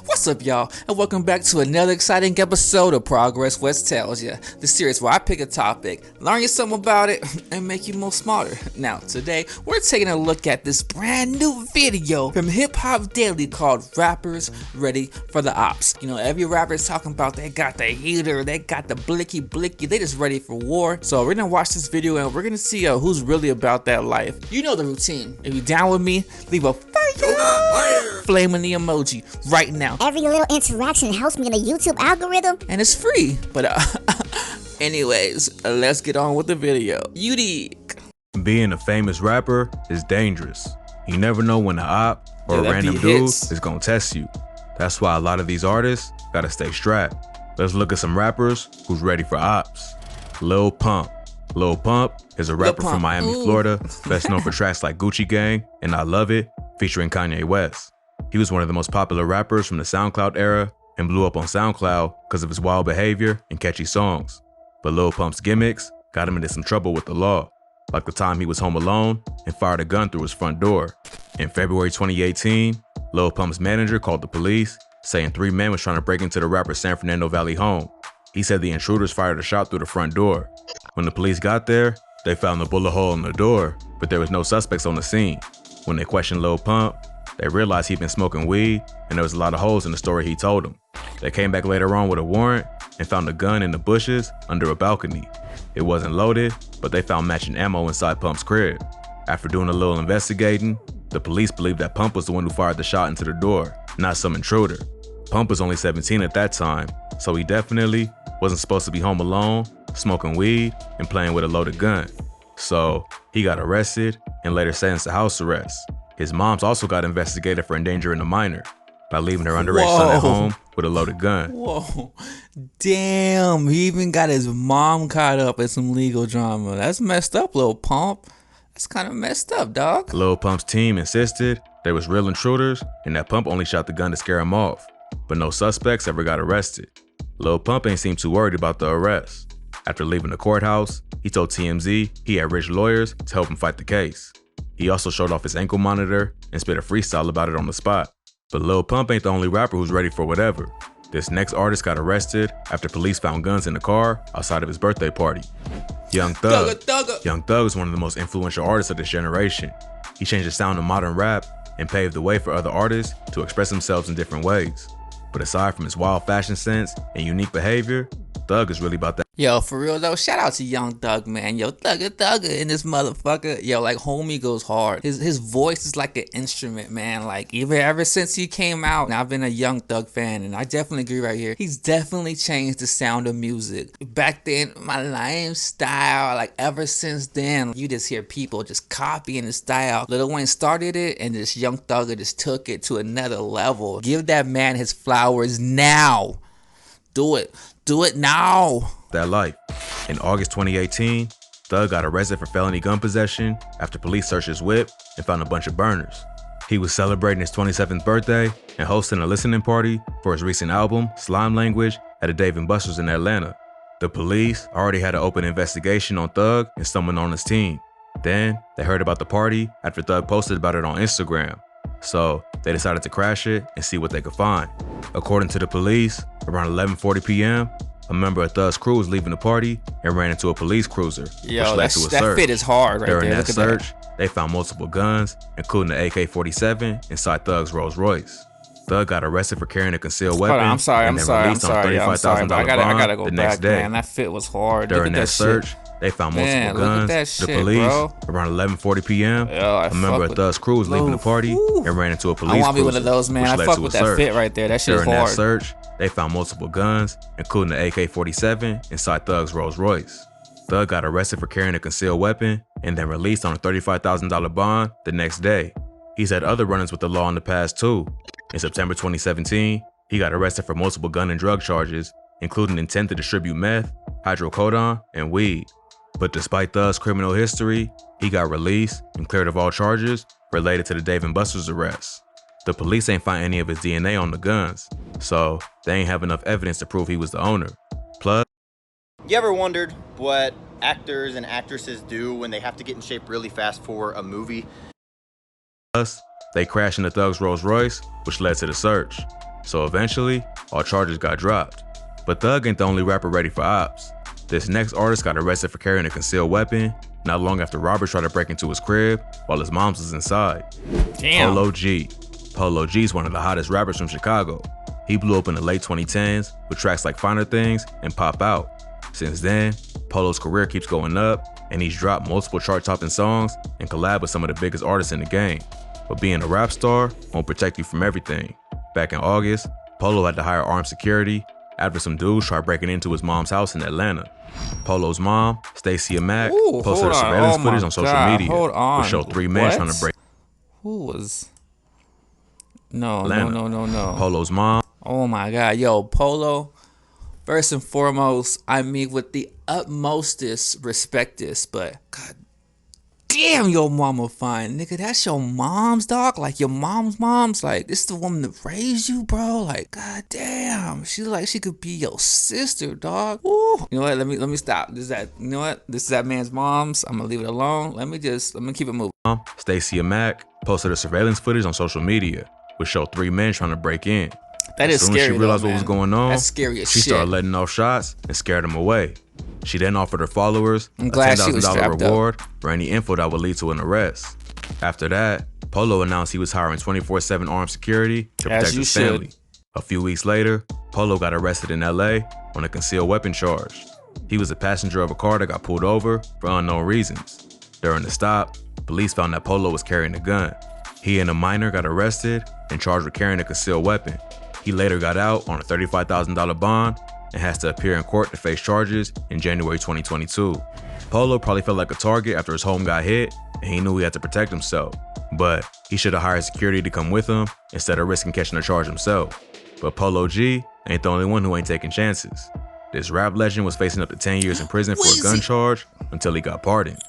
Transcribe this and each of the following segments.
What's up, y'all, and welcome back to another exciting episode of Progress West Tells Ya, the series where I pick a topic, learn you something about it, and make you more smarter. Now, today, we're taking a look at this brand new video from Hip Hop Daily called Rappers Ready for the Ops. You know, every rapper is talking about they got the heater, they got the blicky, they just ready for war. So we're gonna watch this video and we're gonna see who's really about that life. You know the routine. If you're down with me, leave a fire flame in the emoji right now. Every little interaction helps me in the YouTube algorithm. And it's free. But anyways, let's get on with the video. Unique. Being a famous rapper is dangerous. You never know when an op or a random dude is gonna test you. That's why a lot of these artists gotta stay strapped. Let's look at some rappers who's ready for ops. Lil Pump. Lil Pump is a rapper from Miami, Florida, best known for tracks like Gucci Gang and I Love It, featuring Kanye West. He was one of the most popular rappers from the SoundCloud era and blew up on SoundCloud because of his wild behavior and catchy songs. But Lil Pump's gimmicks got him into some trouble with the law, like the time he was home alone and fired a gun through his front door. In February 2018, Lil Pump's manager called the police, saying 3 men was trying to break into the rapper's San Fernando Valley home. He said the intruders fired a shot through the front door. When the police got there, they found the bullet hole in the door, but there was no suspects on the scene. When they questioned Lil Pump, they realized he'd been smoking weed and there was a lot of holes in the story he told them. They came back later on with a warrant and found a gun in the bushes under a balcony. It wasn't loaded, but they found matching ammo inside Pump's crib. After doing a little investigating, the police believed that Pump was the one who fired the shot into the door, not some intruder. Pump was only 17 at that time, so he definitely wasn't supposed to be home alone, smoking weed, and playing with a loaded gun. So he got arrested and later sentenced to house arrest. His mom's also got investigated for endangering a minor by leaving her underage son at home with a loaded gun. Whoa, damn, he even got his mom caught up in some legal drama. That's messed up, Lil Pump. That's kind of messed up, dog. Lil Pump's team insisted there was real intruders and that Pump only shot the gun to scare him off, but no suspects ever got arrested. Lil Pump ain't seemed too worried about the arrest. After leaving the courthouse, he told TMZ he had rich lawyers to help him fight the case. He also showed off his ankle monitor and spit a freestyle about it on the spot. But Lil Pump ain't the only rapper who's ready for whatever. This next artist got arrested after police found guns in the car outside of his birthday party. Young Thug. Young Thug is one of the most influential artists of this generation. He changed the sound of modern rap and paved the way for other artists to express themselves in different ways. But aside from his wild fashion sense and unique behavior, Thug is really about that. Yo, for real though, shout out to Young Thug, man. Yo, Thugger in this motherfucker. Yo, like, homie goes hard. His voice is like an instrument, man. Like, ever since he came out, I've been a Young Thug fan, and I definitely agree right here. He's definitely changed the sound of music. Back then, my lifestyle, like, ever since then, you just hear people just copying the style. Lil Wayne started it, and this Young Thugger just took it to another level. Give that man his flowers now. Do it. Do it now. That life. In August 2018, Thug got arrested for felony gun possession after police searched his whip and found a bunch of burners. He was celebrating his 27th birthday and hosting a listening party for his recent album, Slime Language, at a Dave & Buster's in Atlanta. The police already had an open investigation on Thug and someone on his team. Then, they heard about the party after Thug posted about it on Instagram. So, they decided to crash it and see what they could find. According to the police, around 11:40 p.m., a member of Thug's crew was leaving the party and ran into a police cruiser, which led to a search. That fit is hard right there. During that search, they found multiple guns, including the AK-47 inside Thug's Rolls Royce. Thug got arrested for carrying a concealed weapon. I'm sorry. I gotta go back, man. That fit was hard. During that search, they found multiple guns. The police, around 11:40 p.m., a member of Thug's crew was leaving the party and ran into a police cruiser. I want to be one of those, man. I fuck with that fit right there. That shit is hard. During that search, they found multiple guns, including the AK-47 inside Thug's Rolls Royce. Thug got arrested for carrying a concealed weapon and then released on a $35,000 bond the next day. He's had other run-ins with the law in the past too. In September 2017, he got arrested for multiple gun and drug charges, including intent to distribute meth, hydrocodone, and weed. But despite Thug's criminal history, he got released and cleared of all charges related to the Dave & Buster's arrest. The police ain't find any of his DNA on the guns, so they ain't have enough evidence to prove he was the owner. Plus, you ever wondered what actors and actresses do when they have to get in shape really fast for a movie? Plus, they crashed into Thug's Rolls Royce, which led to the search. So eventually, all charges got dropped. But Thug ain't the only rapper ready for Opps. This next artist got arrested for carrying a concealed weapon not long after robbers tried to break into his crib while his mom's was inside. Damn. Polo G. Polo G is one of the hottest rappers from Chicago. He blew up in the late 2010s with tracks like Finer Things and Pop Out. Since then, Polo's career keeps going up, and he's dropped multiple chart-topping songs and collabed with some of the biggest artists in the game. But being a rap star won't protect you from everything. Back in August, Polo had to hire armed security after some dudes tried breaking into his mom's house in Atlanta. Polo's mom, Stacey Mack, posted her surveillance footage on social media, which showed 3 men trying to break. Who was? No. Polo's mom. Oh my God, yo, Polo. First and foremost, I mean, with the utmostest respect this, but God damn, your mama fine, nigga. That's your mom's, dog. Like your mom's. Like this is the woman that raised you, bro. Like God damn, she like she could be your sister, dog. Ooh. You know what? Let me stop. This is that man's mom's. I'm gonna leave it alone. Let me keep it moving. Stacey Mack posted her surveillance footage on social media, which showed 3 men trying to break in. That is scary. As soon as she realized what was going on, that's scary as she shit. started letting off shots and scared them away. She then offered her followers a glad she was $10,000 reward for any info that would lead to an arrest. After that, Polo announced he was hiring 24/7 armed security to protect his family. A few weeks later, Polo got arrested in LA on a concealed weapon charge. He was a passenger of a car that got pulled over for unknown reasons. During the stop, police found that Polo was carrying a gun. He and a minor got arrested and charged with carrying a concealed weapon. He later got out on a $35,000 bond and has to appear in court to face charges in January 2022. Polo probably felt like a target after his home got hit, and he knew he had to protect himself. But he should have hired security to come with him instead of risking catching a charge himself. But Polo G ain't the only one who ain't taking chances. This rap legend was facing up to 10 years in prison for a gun charge until he got pardoned.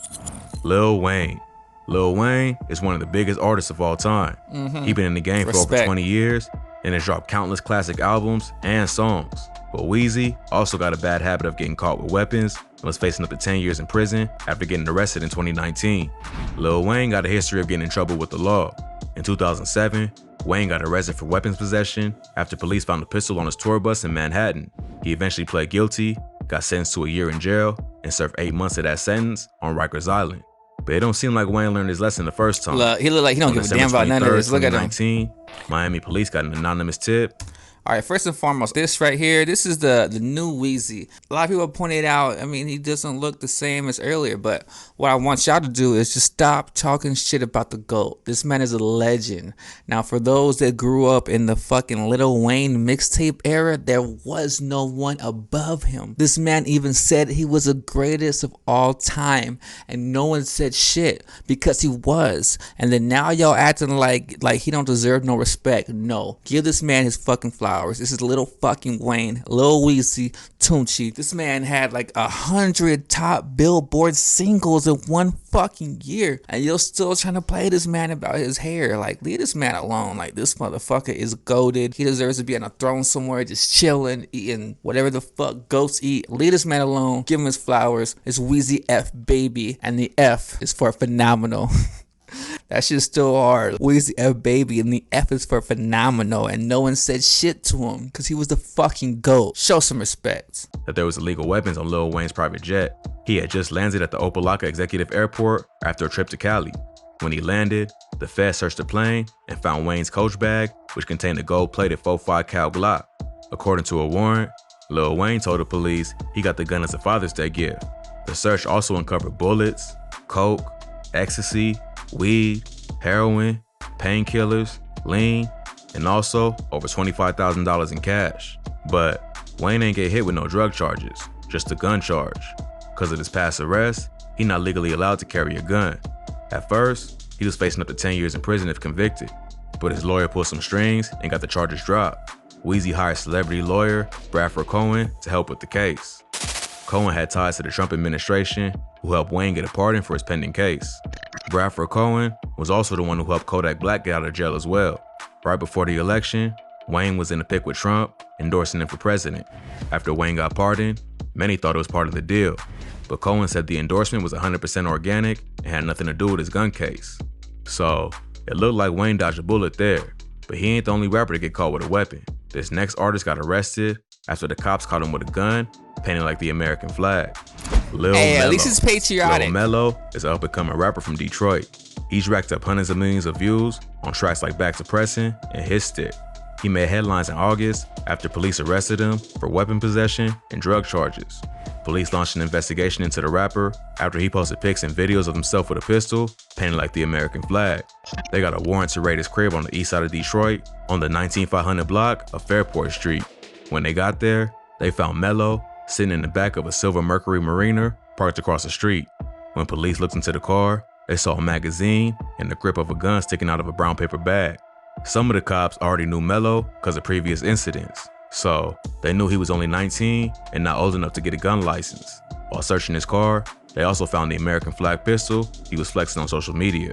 Lil Wayne. Lil Wayne is one of the biggest artists of all time. He's been in the game for over 20 years and has dropped countless classic albums and songs. But Weezy also got a bad habit of getting caught with weapons and was facing up to 10 years in prison after getting arrested in 2019. Lil Wayne got a history of getting in trouble with the law. In 2007, Wayne got arrested for weapons possession after police found a pistol on his tour bus in Manhattan. He eventually pled guilty, got sentenced to a year in jail, and served 8 months of that sentence on Rikers Island. But it don't seem like Wayne learned his lesson the first time. Look, he look like he don't give a damn about none of this. Look at him. Miami police got an anonymous tip. All right, first and foremost, this right here, this is the new Weezy. A lot of people pointed out, I mean, he doesn't look the same as earlier, but what I want y'all to do is just stop talking shit about the GOAT. This man is a legend. Now, for those that grew up in the fucking Lil Wayne mixtape era, there was no one above him. This man even said he was the greatest of all time, and no one said shit because he was. And then now y'all acting like he don't deserve no respect. No, give this man his fucking flowers. This is Lil fucking Wayne, Lil Weezy, Tunchi. This man had like 100 top Billboard singles in one fucking year, and you're still trying to play this man about his hair. Like, leave this man alone. Like, this motherfucker is goated. He deserves to be on a throne somewhere, just chilling, eating whatever the fuck goats eat. Leave this man alone. Give him his flowers. It's Weezy F baby, and the F is for phenomenal. That shit's still hard. Weezy F baby, and the F is for phenomenal, and no one said shit to him because he was the fucking GOAT. Show some respect. That there was illegal weapons on Lil Wayne's private jet. He had just landed at the Opelika Executive Airport after a trip to Cali. When he landed, the feds searched the plane and found Wayne's coach bag, which contained a gold-plated 45 cal Glock. According to a warrant, Lil Wayne told the police he got the gun as a Father's Day gift. The search also uncovered bullets, coke, ecstasy, weed, heroin, painkillers, lean, and also over $25,000 in cash. But Wayne ain't get hit with no drug charges, just a gun charge. Because of his past arrest, he not legally allowed to carry a gun. At first, he was facing up to 10 years in prison if convicted, but his lawyer pulled some strings and got the charges dropped. Weezy hired celebrity lawyer Bradford Cohen to help with the case. Cohen had ties to the Trump administration, who helped Wayne get a pardon for his pending case. Bradford Cohen was also the one who helped Kodak Black get out of jail as well. Right before the election, Wayne was in a pic with Trump, endorsing him for president. After Wayne got pardoned, many thought it was part of the deal, but Cohen said the endorsement was 100% organic and had nothing to do with his gun case. So, it looked like Wayne dodged a bullet there, but he ain't the only rapper to get caught with a weapon. This next artist got arrested after the cops caught him with a gun painted like the American flag. Lil Hey, Mello. at least it's patriotic. Lil Mello is an up-and-coming rapper from Detroit. He's racked up hundreds of millions of views on tracks like Back to Pressin' and His Stick. He made headlines in August after police arrested him for weapon possession and drug charges. Police launched an investigation into the rapper after he posted pics and videos of himself with a pistol painted like the American flag. They got a warrant to raid his crib on the east side of Detroit on the 19500 block of Fairport Street. When they got there, they found Mello sitting in the back of a silver Mercury Mariner parked across the street. When police looked into the car, they saw a magazine and the grip of a gun sticking out of a brown paper bag. Some of the cops already knew Mello because of previous incidents, so they knew he was only 19 and not old enough to get a gun license. While searching his car, they also found the American flag pistol he was flexing on social media.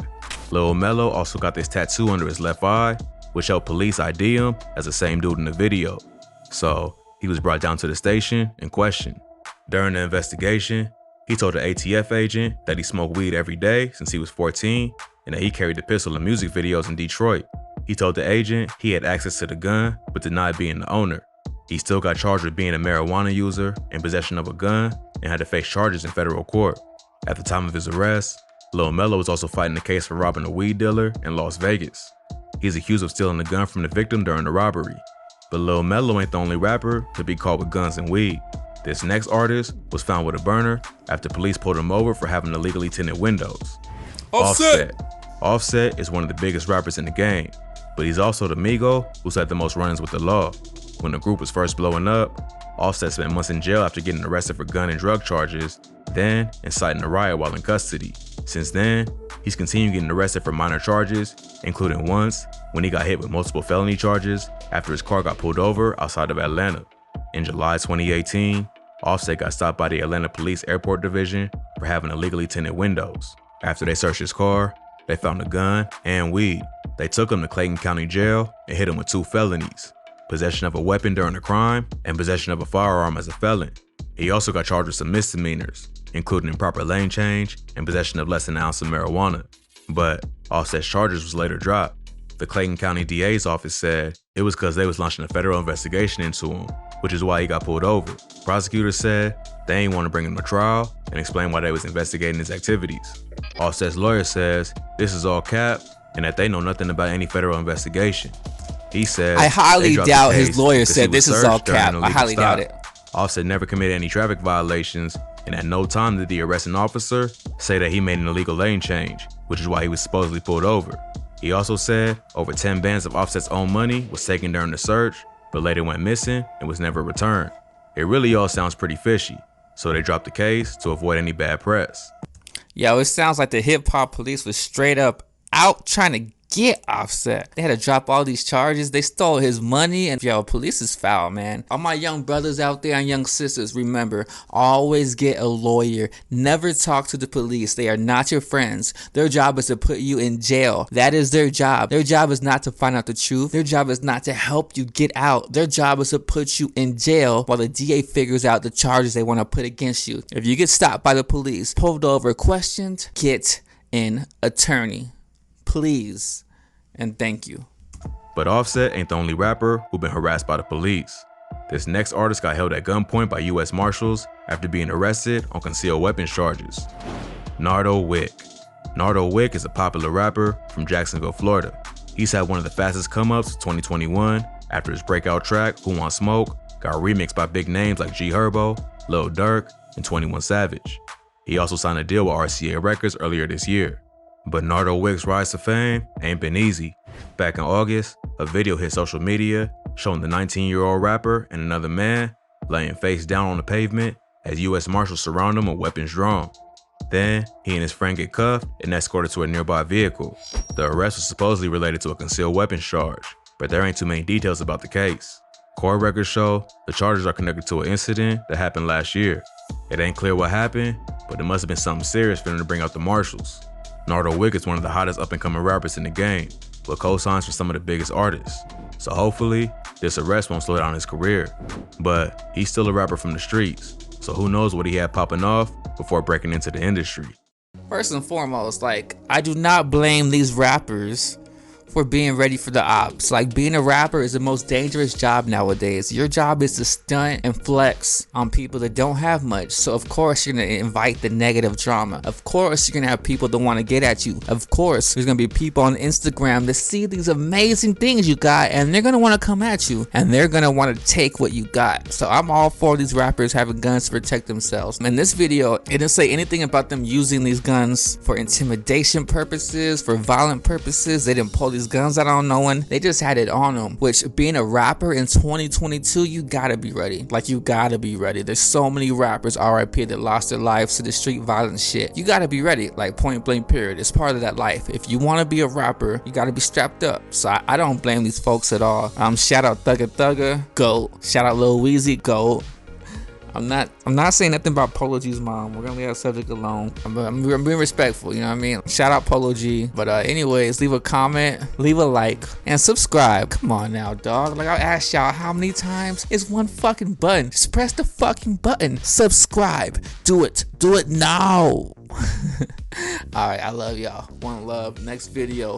Lil Mello also got this tattoo under his left eye, which helped police ID him as the same dude in the video. So he was brought down to the station and questioned. During the investigation, he told the ATF agent that he smoked weed every day since he was 14 and that he carried the pistol in music videos in Detroit. He told the agent he had access to the gun but denied being the owner. He still got charged with being a marijuana user and possession of a gun and had to face charges in federal court. At the time of his arrest, Lil Mello was also fighting a case for robbing a weed dealer in Las Vegas. He's accused of stealing the gun from the victim during the robbery. But Lil Mello ain't the only rapper to be caught with guns and weed. This next artist was found with a burner after police pulled him over for having illegally tinted windows. Offset is one of the biggest rappers in the game, but he's also the Migo who's had the most run-ins with the law. When the group was first blowing up, Offset spent months in jail after getting arrested for gun and drug charges, then inciting a riot while in custody. Since then, he's continued getting arrested for minor charges, including once when he got hit with multiple felony charges after his car got pulled over outside of Atlanta. In July 2018, Offset got stopped by the Atlanta Police Airport Division for having illegally tinted windows. After they searched his car, they found a gun and weed. They took him to Clayton County Jail and hit him with 2 felonies: possession of a weapon during a crime and possession of a firearm as a felon. He also got charged with some misdemeanors, including improper lane change and possession of less than an ounce of marijuana. But Offset's charges was later dropped. The Clayton County DA's office said it was because they was launching a federal investigation into him, which is why he got pulled over. Prosecutors said they ain't want to bring him to trial and explain why they was investigating his activities. Offset's lawyer says this is all cap and that they know nothing about any federal investigation. He said, I highly doubt his lawyer said this is all cap. I highly doubt it. Offset never committed any traffic violations, and at no time did the arresting officer say that he made an illegal lane change, which is why he was supposedly pulled over. He also said over 10 bands of Offset's own money was taken during the search, but later went missing and was never returned. It really all sounds pretty fishy, so they dropped the case to avoid any bad press. Yo, it sounds like the hip-hop police was straight up out trying to get Offset. They had to drop all these charges. They stole his money, and yo, police is foul, man. All my young brothers out there and young sisters, remember, always get a lawyer. Never talk to the police. They are not your friends. Their job is to put you in jail. That is their job. Their job is not to find out the truth. Their job is not to help you get out. Their job is to put you in jail while the DA figures out the charges they want to put against you. If you get stopped by the police, pulled over, questioned, get an attorney. Please and thank you. But Offset ain't the only rapper who been harassed by the police. This next artist got held at gunpoint by US Marshals after being arrested on concealed weapons charges. Nardo Wick. Nardo Wick is a popular rapper from Jacksonville, Florida. He's had one of the fastest come-ups of 2021 after his breakout track, Who Want Smoke, got remixed by big names like G Herbo, Lil Durk, and 21 Savage. He also signed a deal with RCA Records earlier this year. But Nardo Wick's rise to fame ain't been easy. Back in August, a video hit social media showing the 19-year-old rapper and another man laying face down on the pavement as US Marshals surround him with weapons drawn. Then, he and his friend get cuffed and escorted to a nearby vehicle. The arrest was supposedly related to a concealed weapons charge, but there ain't too many details about the case. Court records show the charges are connected to an incident that happened last year. It ain't clear what happened, but it must have been something serious for them to bring out the marshals. Nardo Wick is one of the hottest up-and-coming rappers in the game, with co-signs for some of the biggest artists. So hopefully, this arrest won't slow down his career. But he's still a rapper from the streets, so who knows what he had popping off before breaking into the industry. First and foremost, like, I do not blame these rappers for being ready for the ops. Like, being a rapper is the most dangerous job nowadays. Your job is to stunt and flex on people that don't have much. So of course you're gonna invite the negative drama. Of course you're gonna have people that want to get at you. Of course there's gonna be people on Instagram that see these amazing things you got, and they're gonna want to come at you, and they're gonna want to take what you got. So I'm all for these rappers having guns to protect themselves. In this video, it didn't say anything about them using these guns for intimidation purposes, for violent purposes. They didn't pull these guns out on no one. They just had it on them. Which, being a rapper in 2022, you gotta be ready. Like, you gotta be ready. There's so many rappers, RIP, that lost their lives to the street violence shit. You gotta be ready. Like, point blank period. It's part of that life. If you want to be a rapper, you gotta be strapped up. So I don't blame these folks at all. Shout out Thugga Thugga, GOAT. Shout out Lil Weezy, GOAT. I'm not saying nothing about Polo G's mom. We're gonna leave that subject alone. I'm being respectful, you know what I mean? Shout out Polo G. But anyways, leave a comment, leave a like, and subscribe. Come on now, dog. Like, I asked y'all how many times? It's one fucking button. Just press the fucking button. Subscribe. Do it. Do it now. Alright, I love y'all. One love. Next video.